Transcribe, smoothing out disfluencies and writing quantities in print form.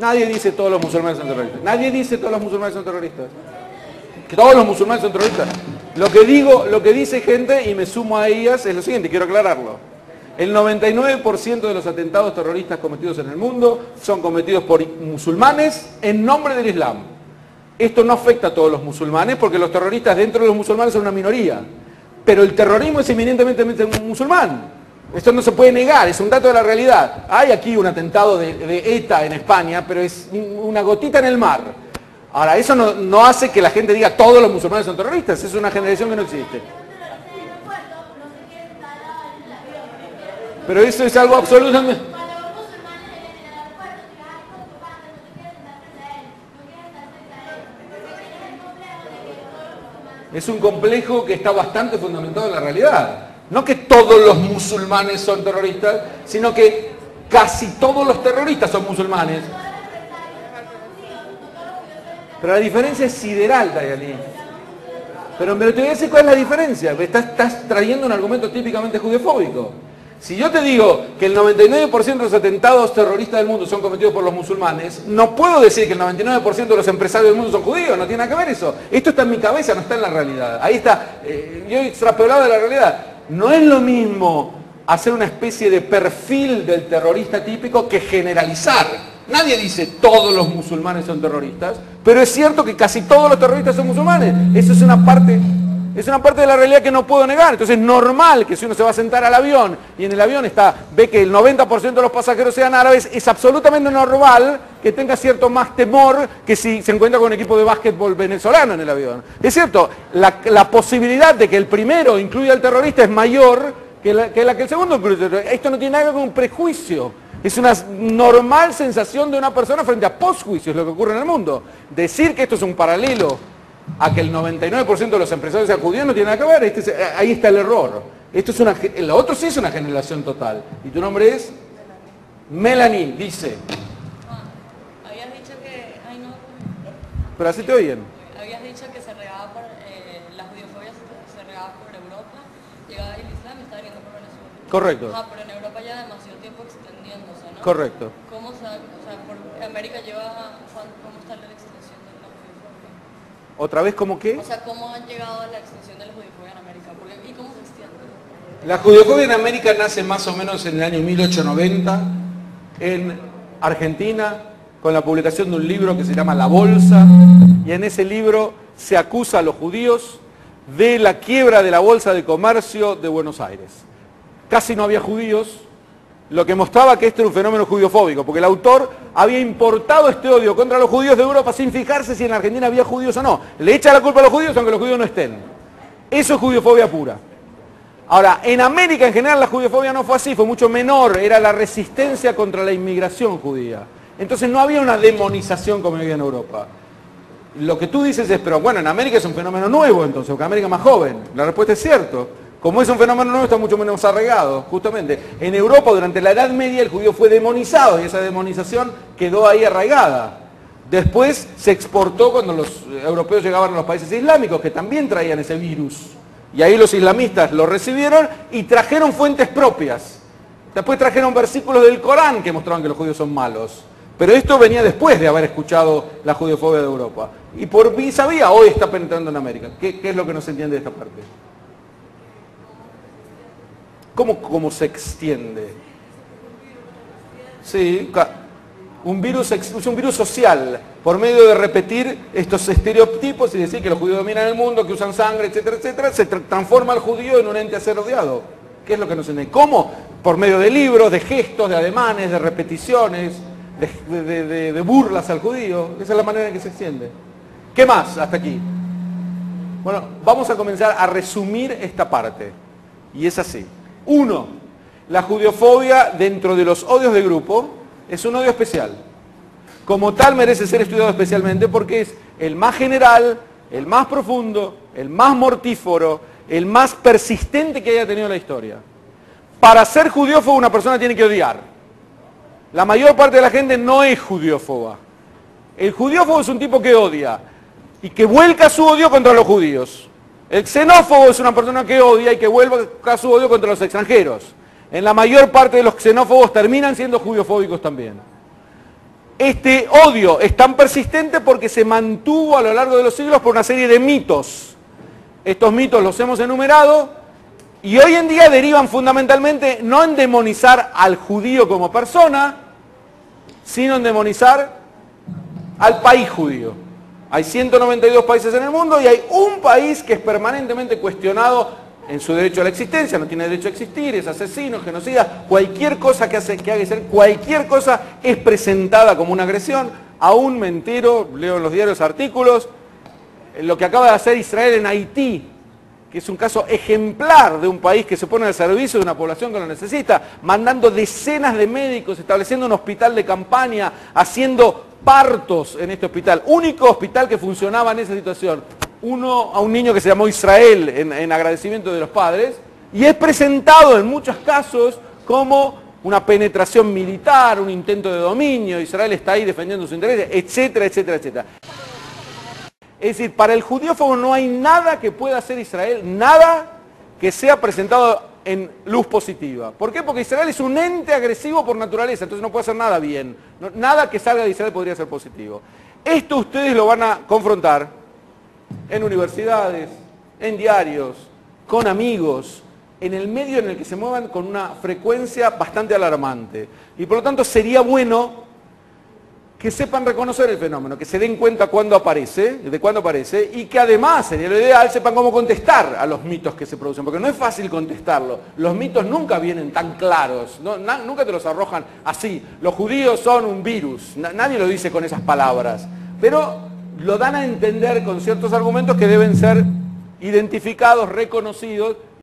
Nadie dice todos los musulmanes son terroristas. Nadie dice todos los musulmanes son terroristas. Que todos los musulmanes son terroristas. Lo que dice gente, y me sumo a ellas, es lo siguiente, quiero aclararlo. El 99% de los atentados terroristas cometidos en el mundo son cometidos por musulmanes en nombre del Islam. Esto no afecta a todos los musulmanes porque los terroristas dentro de los musulmanes son una minoría. Pero el terrorismo es eminentemente musulmán. Esto no se puede negar, es un dato de la realidad. Hay aquí un atentado de ETA en España, pero es una gotita en el mar. Ahora, eso no hace que la gente diga todos los musulmanes son terroristas, es una generación que no existe. Pero eso es algo absolutamente... Es un complejo que está bastante fundamentado en la realidad. No que todos los musulmanes son terroristas, sino que casi todos los terroristas son musulmanes. Pero la diferencia es sideral, Dayali. Pero te voy a decir cuál es la diferencia. Estás trayendo un argumento típicamente judeofóbico. Si yo te digo que el 99% de los atentados terroristas del mundo son cometidos por los musulmanes, no puedo decir que el 99% de los empresarios del mundo son judíos, no tiene nada que ver eso. Esto está en mi cabeza, no está en la realidad. Ahí está, yo he extrapolado de la realidad. No es lo mismo hacer una especie de perfil del terrorista típico que generalizar. Nadie dice todos los musulmanes son terroristas, pero es cierto que casi todos los terroristas son musulmanes. Eso es una parte de la realidad que no puedo negar. Entonces es normal que si uno se va a sentar al avión y en el avión ve que el 90% de los pasajeros sean árabes, es absolutamente normal que tenga cierto más temor que si se encuentra con un equipo de básquetbol venezolano en el avión. Es cierto, la posibilidad de que el primero incluya al terrorista es mayor que la que el segundo incluya. Esto no tiene nada que ver con un prejuicio. Es una normal sensación de una persona frente a posjuicio, es lo que ocurre en el mundo. Decir que esto es un paralelo a que el 99% de los empresarios sean judíos no tiene nada que ver, ahí está el error. Lo otro sí es una generación total. ¿Y tu nombre es? Melanie, dice. Habías dicho que... Ay, no. Pero así te oyen. Habías dicho que se regaba por... la judiofobia se regaba por Europa, llegaba el Islam y estaba viniendo por Venezuela. Correcto. Pero en Europa ya demasiado tiempo extendiéndose, ¿no? Correcto. ¿Cómo por América lleva... ¿Cómo está la extensión de la judiofobia? ¿Otra vez cómo qué? O sea, ¿cómo han llegado a la extensión de la judiofobia en América? ¿Y cómo se extiende? La judiofobia en América nace más o menos en el año 1890 en Argentina con la publicación de un libro que se llama La Bolsa, y en ese libro se acusa a los judíos de la quiebra de la Bolsa de Comercio de Buenos Aires. Casi no había judíos, lo que mostraba que este era un fenómeno judiofóbico, porque el autor había importado este odio contra los judíos de Europa sin fijarse si en Argentina había judíos o no. Le echa la culpa a los judíos aunque los judíos no estén. Eso es judiofobia pura. Ahora, en América en general la judiofobia no fue así, fue mucho menor, era la resistencia contra la inmigración judía. Entonces no había una demonización como había en Europa. Lo que tú dices es, pero bueno, en América es un fenómeno nuevo entonces, porque América es más joven. La respuesta es cierto. Como es un fenómeno nuevo, está mucho menos arraigado, justamente. En Europa, durante la Edad Media, el judío fue demonizado y esa demonización quedó ahí arraigada. Después se exportó cuando los europeos llegaban a los países islámicos, que también traían ese virus. Y ahí los islamistas lo recibieron y trajeron fuentes propias. Después trajeron versículos del Corán que mostraban que los judíos son malos. Pero esto venía después de haber escuchado la judiofobia de Europa. Y por vis a vía hoy está penetrando en América. ¿Qué es lo que no se entiende de esta parte? ¿Cómo se extiende? Sí, un virus es un virus social, por medio de repetir estos estereotipos y decir que los judíos dominan el mundo, que usan sangre, etcétera, etcétera, se transforma al judío en un ente a ser odiado. ¿Qué es lo que nos entiende? ¿Cómo? Por medio de libros, de gestos, de ademanes, de repeticiones, de burlas al judío. Esa es la manera en que se extiende. ¿Qué más hasta aquí? Bueno, vamos a comenzar a resumir esta parte. Y es así. 1. La judiofobia dentro de los odios de grupo es un odio especial. Como tal merece ser estudiado especialmente porque es el más general, el más profundo, el más mortífero, el más persistente que haya tenido la historia. Para ser judiófobo una persona tiene que odiar. La mayor parte de la gente no es judiófoba. El judiófobo es un tipo que odia y que vuelca su odio contra los judíos. El xenófobo es una persona que odia y que vuelca su odio contra los extranjeros. En la mayor parte de los xenófobos terminan siendo judiofóbicos también. Este odio es tan persistente porque se mantuvo a lo largo de los siglos por una serie de mitos. Estos mitos los hemos enumerado y hoy en día derivan fundamentalmente no en demonizar al judío como persona, sino en demonizar al país judío. Hay 192 países en el mundo y hay un país que es permanentemente cuestionado en su derecho a la existencia, no tiene derecho a existir, es asesino, genocida, cualquier cosa que haga ser, cualquier cosa es presentada como una agresión. Aún me entero, leo en los diarios artículos, lo que acaba de hacer Israel en Haití, que es un caso ejemplar de un país que se pone al servicio de una población que lo necesita, mandando decenas de médicos, estableciendo un hospital de campaña, haciendo partos en este hospital, único hospital que funcionaba en esa situación. A un niño que se llamó Israel en agradecimiento de los padres, y es presentado en muchos casos como una penetración militar, un intento de dominio, Israel está ahí defendiendo sus intereses, etcétera, etcétera, etcétera. Es decir, para el judiófobo no hay nada que pueda hacer Israel, nada que sea presentado en luz positiva. ¿Por qué? Porque Israel es un ente agresivo por naturaleza, entonces no puede hacer nada bien. Nada que salga de Israel podría ser positivo. Esto ustedes lo van a confrontar en universidades, en diarios, con amigos, en el medio en el que se muevan con una frecuencia bastante alarmante. Y por lo tanto sería bueno que sepan reconocer el fenómeno, que se den cuenta de cuándo aparece, y que además, sería lo ideal, sepan cómo contestar a los mitos que se producen, porque no es fácil contestarlo. Los mitos nunca vienen tan claros, nunca te los arrojan así. Los judíos son un virus, nadie lo dice con esas palabras, pero lo dan a entender con ciertos argumentos que deben ser identificados, reconocidos,